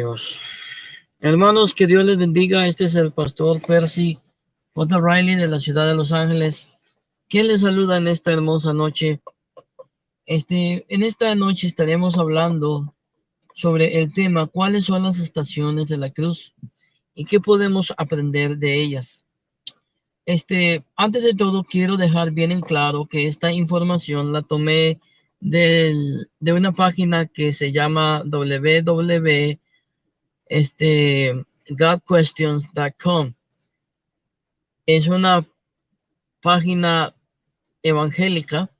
Dios. Hermanos, que Dios les bendiga. Este es el pastor Percy J. Riley de la ciudad de Los Ángeles, quien les saluda en esta hermosa noche. En esta noche estaremos hablando sobre el tema ¿cuáles son las estaciones de la cruz y qué podemos aprender de ellas? Antes de todo, quiero dejar bien en claro que esta información la tomé de una página que se llama www.godquestions.com. Es una página evangélica,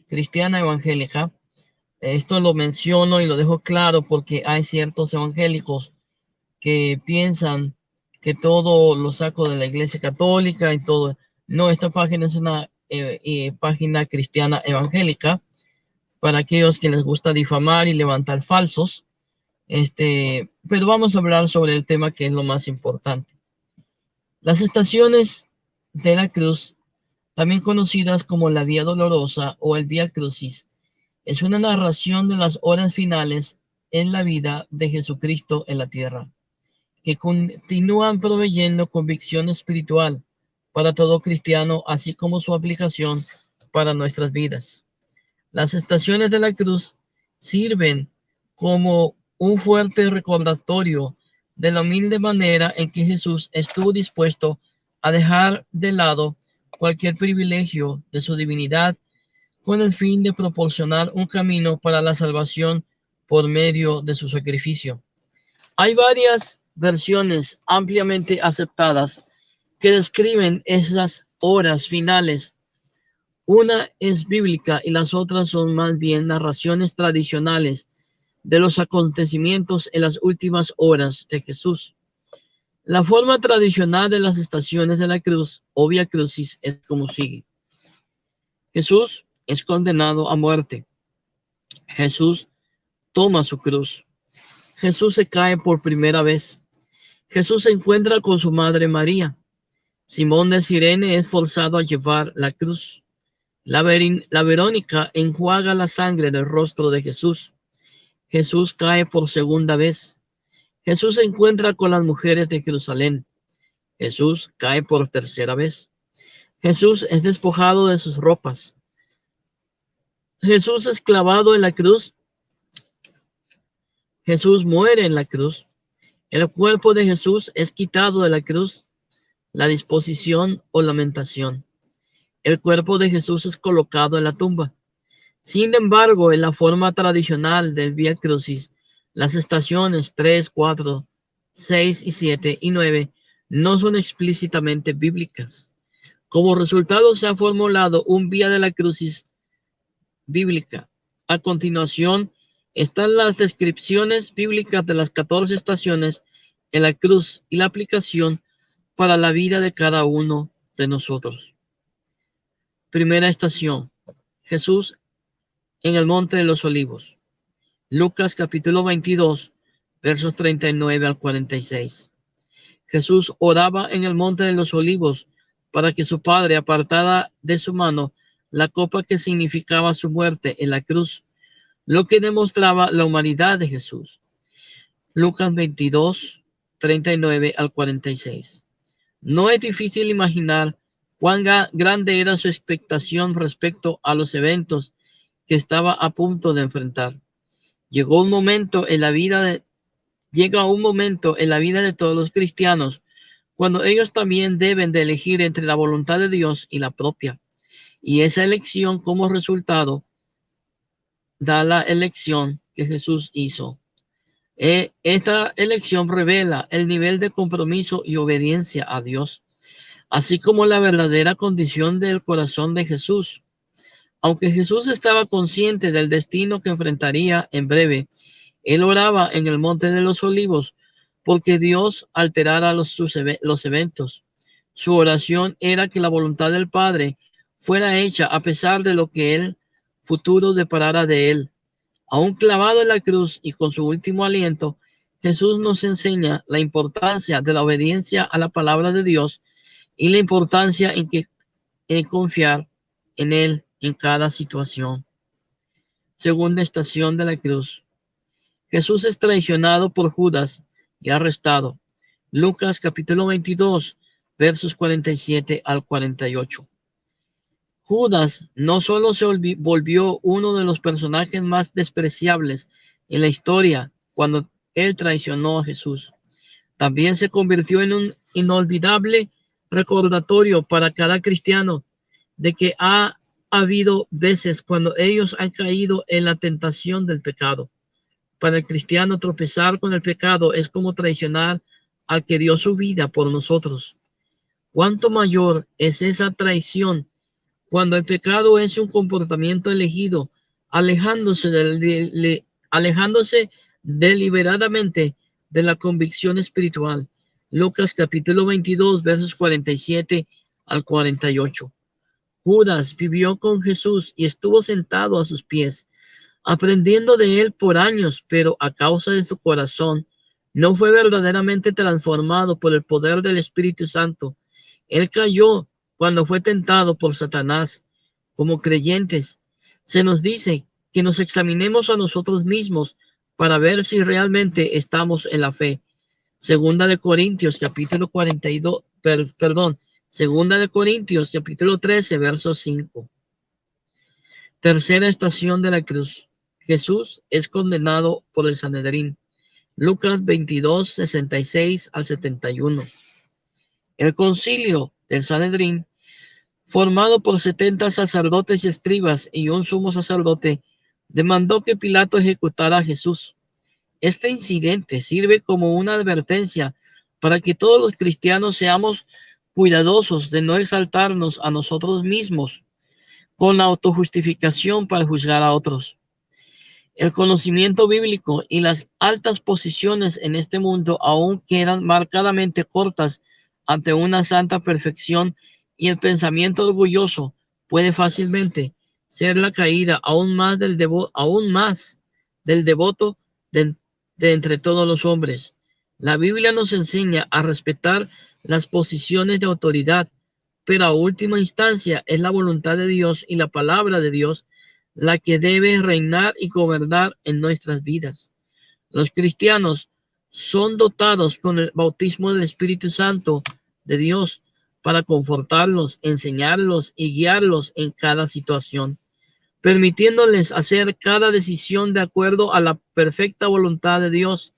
cristiana evangélica. Esto lo menciono y lo dejo claro porque hay ciertos evangélicos que piensan que todo lo saco de la iglesia católica y todo. No, esta página es una página cristiana evangélica para aquellos que les gusta difamar y levantar falsos. Pero vamos a hablar sobre el tema que es lo más importante. Las estaciones de la cruz, también conocidas como la Vía Dolorosa o el Vía Crucis, es una narración de las horas finales en la vida de Jesucristo en la tierra, que continúan proveyendo convicción espiritual para todo cristiano, así como su aplicación para nuestras vidas. Las estaciones de la cruz sirven como un fuerte recordatorio de la humilde manera en que Jesús estuvo dispuesto a dejar de lado cualquier privilegio de su divinidad con el fin de proporcionar un camino para la salvación por medio de su sacrificio. Hay varias versiones ampliamente aceptadas que describen esas horas finales. Una es bíblica y las otras son más bien narraciones tradicionales de los acontecimientos en las últimas horas de Jesús. La forma tradicional de las estaciones de la cruz o Vía Crucis es como sigue. Jesús es condenado a muerte. Jesús toma su cruz. Jesús se cae por primera vez. Jesús se encuentra con su madre María. Simón de Cirene es forzado a llevar la cruz. La Verónica enjuaga la sangre del rostro de Jesús. Jesús cae por segunda vez. Jesús se encuentra con las mujeres de Jerusalén. Jesús cae por tercera vez. Jesús es despojado de sus ropas. Jesús es clavado en la cruz. Jesús muere en la cruz. El cuerpo de Jesús es quitado de la cruz. La disposición o lamentación. El cuerpo de Jesús es colocado en la tumba. Sin embargo, en la forma tradicional del Vía Crucis, las estaciones 3, 4, 6 y 7 y 9 no son explícitamente bíblicas. Como resultado, se ha formulado un Vía de la Crucis bíblica. A continuación, están las descripciones bíblicas de las 14 estaciones en la cruz y la aplicación para la vida de cada uno de nosotros. Primera estación. Jesús en el Monte de los Olivos. Lucas capítulo 22, versos 39 al 46. Jesús oraba en el Monte de los Olivos para que su Padre apartara de su mano la copa que significaba su muerte en la cruz, lo que demostraba la humanidad de Jesús. Lucas 22, 39 al 46. No es difícil imaginar cuán grande era su expectación respecto a los eventos que estaba a punto de enfrentar. Llega un momento en la vida de todos los cristianos cuando ellos también deben de elegir entre la voluntad de Dios y la propia. Y esa elección como resultado da la elección que Jesús hizo. Esta elección revela el nivel de compromiso y obediencia a Dios, así como la verdadera condición del corazón de Jesús. Aunque Jesús estaba consciente del destino que enfrentaría en breve, él oraba en el Monte de los Olivos porque Dios alterara los eventos. Su oración era que la voluntad del Padre fuera hecha a pesar de lo que el futuro deparara de él. Aún clavado en la cruz y con su último aliento, Jesús nos enseña la importancia de la obediencia a la palabra de Dios y la importancia en confiar en Él en cada situación. Segunda estación de la cruz. Jesús es traicionado por Judas y arrestado. Lucas capítulo 22, versos 47 al 48. Judas no solo se volvió uno de los personajes más despreciables en la historia cuando él traicionó a Jesús, también se convirtió en un inolvidable recordatorio para cada cristiano de que ha habido veces cuando ellos han caído en la tentación del pecado. Para el cristiano, tropezar con el pecado es como traicionar al que dio su vida por nosotros. ¿Cuánto mayor es esa traición cuando el pecado es un comportamiento elegido, alejándose deliberadamente de la convicción espiritual? Lucas capítulo 22, versos 47 al 48. Judas vivió con Jesús y estuvo sentado a sus pies, aprendiendo de él por años, pero a causa de su corazón no fue verdaderamente transformado por el poder del Espíritu Santo. Él cayó cuando fue tentado por Satanás. Como creyentes, se nos dice que nos examinemos a nosotros mismos para ver si realmente estamos en la fe. Segunda de Corintios capítulo 42, Segunda de Corintios capítulo 13, verso 5. Tercera estación de la cruz. Jesús es condenado por el Sanedrín. Lucas 22, 66 al 71. El concilio del Sanedrín, formado por 70 sacerdotes y escribas y un sumo sacerdote, demandó que Pilato ejecutara a Jesús. Este incidente sirve como una advertencia para que todos los cristianos seamos cuidadosos de no exaltarnos a nosotros mismos con la autojustificación para juzgar a otros. El conocimiento bíblico y las altas posiciones en este mundo aún quedan marcadamente cortas ante una santa perfección, y el pensamiento orgulloso puede fácilmente ser la caída aún más del devoto de entre todos los hombres. La Biblia nos enseña a respetar las posiciones de autoridad, pero a última instancia es la voluntad de Dios y la palabra de Dios la que debe reinar y gobernar en nuestras vidas. Los cristianos son dotados con el bautismo del Espíritu Santo de Dios para confortarlos, enseñarlos y guiarlos en cada situación, permitiéndoles hacer cada decisión de acuerdo a la perfecta voluntad de Dios,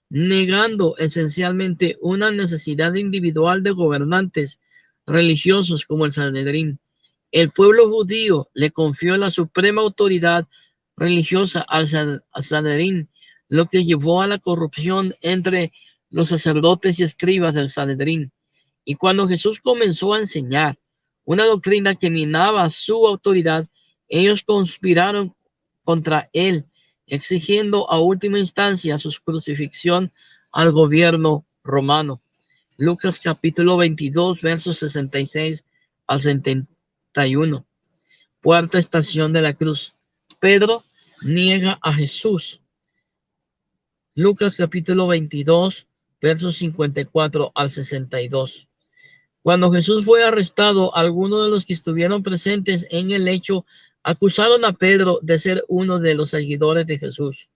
negando esencialmente una necesidad individual de gobernantes religiosos como el Sanedrín. El pueblo judío le confió la suprema autoridad religiosa al Sanedrín, lo que llevó a la corrupción entre los sacerdotes y escribas del Sanedrín. Y cuando Jesús comenzó a enseñar una doctrina que minaba su autoridad, ellos conspiraron contra él, exigiendo a última instancia su crucifixión al gobierno romano. Lucas capítulo 22, versos 66 al 71. Cuarta estación de la cruz. Pedro niega a Jesús. Lucas capítulo 22, versos 54 al 62. Cuando Jesús fue arrestado, algunos de los que estuvieron presentes en el hecho acusaron a Pedro de ser uno de los seguidores de Jesús.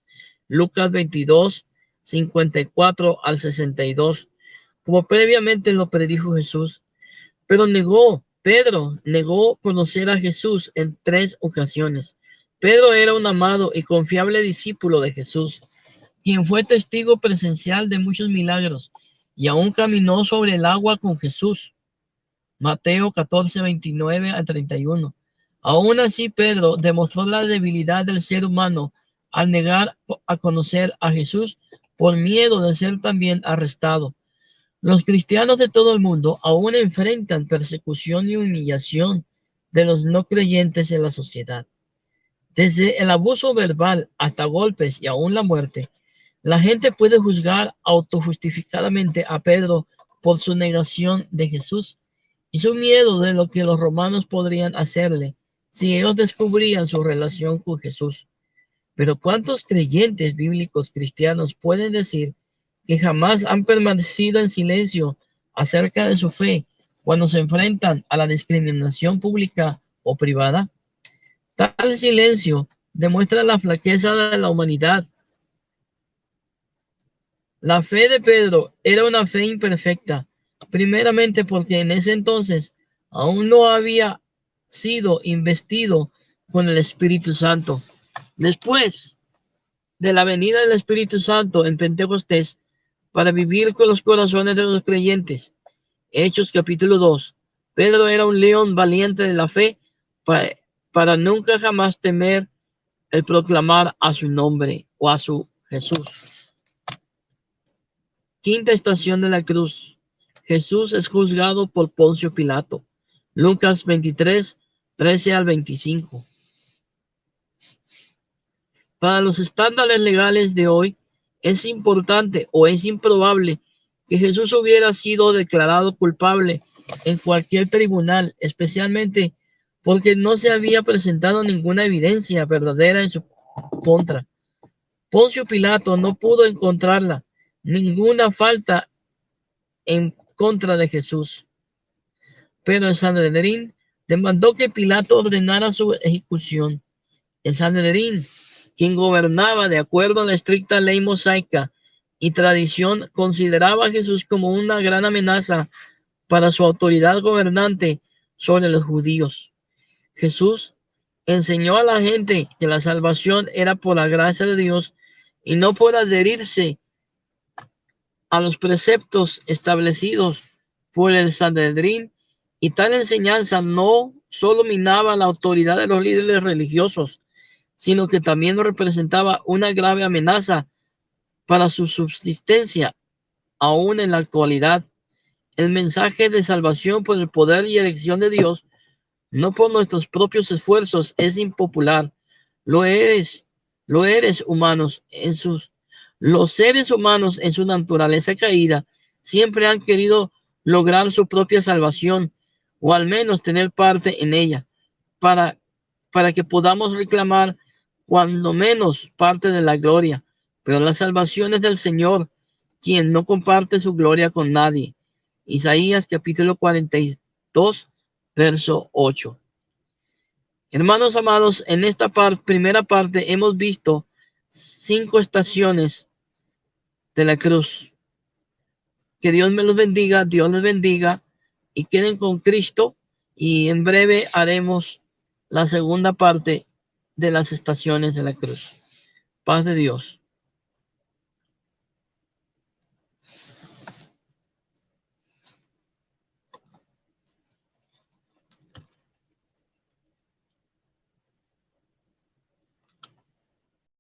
Lucas 22, 54 al 62. Como previamente lo predijo Jesús, pero Pedro negó conocer a Jesús en 3 ocasiones. Pedro era un amado y confiable discípulo de Jesús, quien fue testigo presencial de muchos milagros y aún caminó sobre el agua con Jesús. Mateo 14, 29 al 31. Aún así, Pedro demostró la debilidad del ser humano al negar a conocer a Jesús por miedo de ser también arrestado. Los cristianos de todo el mundo aún enfrentan persecución y humillación de los no creyentes en la sociedad. Desde el abuso verbal hasta golpes y aún la muerte, la gente puede juzgar autojustificadamente a Pedro por su negación de Jesús y su miedo de lo que los romanos podrían hacerle si ellos descubrían su relación con Jesús. Pero ¿cuántos creyentes bíblicos cristianos pueden decir que jamás han permanecido en silencio acerca de su fe cuando se enfrentan a la discriminación pública o privada? Tal silencio demuestra la flaqueza de la humanidad La fe de Pedro era una fe imperfecta, primeramente porque en ese entonces aún no había sido investido con el Espíritu Santo. Después de la venida del Espíritu Santo en Pentecostés, para vivir con los corazones de los creyentes. Hechos capítulo 2. Pedro era un león valiente de la fe para nunca jamás temer el proclamar a su nombre o a su Jesús. Quinta estación de la cruz. Jesús es juzgado por Poncio Pilato. Lucas 23, 13 al 25. Para los estándares legales de hoy, es importante o es improbable que Jesús hubiera sido declarado culpable en cualquier tribunal, especialmente porque no se había presentado ninguna evidencia verdadera en su contra. Poncio Pilato no pudo encontrarla, ninguna falta en contra de Jesús. Pero el Sanedrín demandó que Pilato ordenara su ejecución. El Sanedrín, quien gobernaba de acuerdo a la estricta ley mosaica y tradición, consideraba a Jesús como una gran amenaza para su autoridad gobernante sobre los judíos. Jesús enseñó a la gente que la salvación era por la gracia de Dios y no por adherirse a los preceptos establecidos por el Sanedrín, y tal enseñanza no solo minaba la autoridad de los líderes religiosos, sino que también representaba una grave amenaza para su subsistencia, aún en la actualidad. El mensaje de salvación por el poder y elección de Dios, no por nuestros propios esfuerzos, es impopular. Lo eres humanos los seres humanos en su naturaleza caída siempre han querido lograr su propia salvación o al menos tener parte en ella para, para que podamos reclamar cuando menos parte de la gloria. Pero la salvación es del Señor, quien no comparte su gloria con nadie. Isaías capítulo 42, verso 8. Hermanos amados, en esta primera parte hemos visto 5 estaciones de la cruz. Que Dios me los bendiga, Dios les bendiga y queden con Cristo, y en breve haremos la segunda parte de las estaciones de la cruz. Paz de Dios.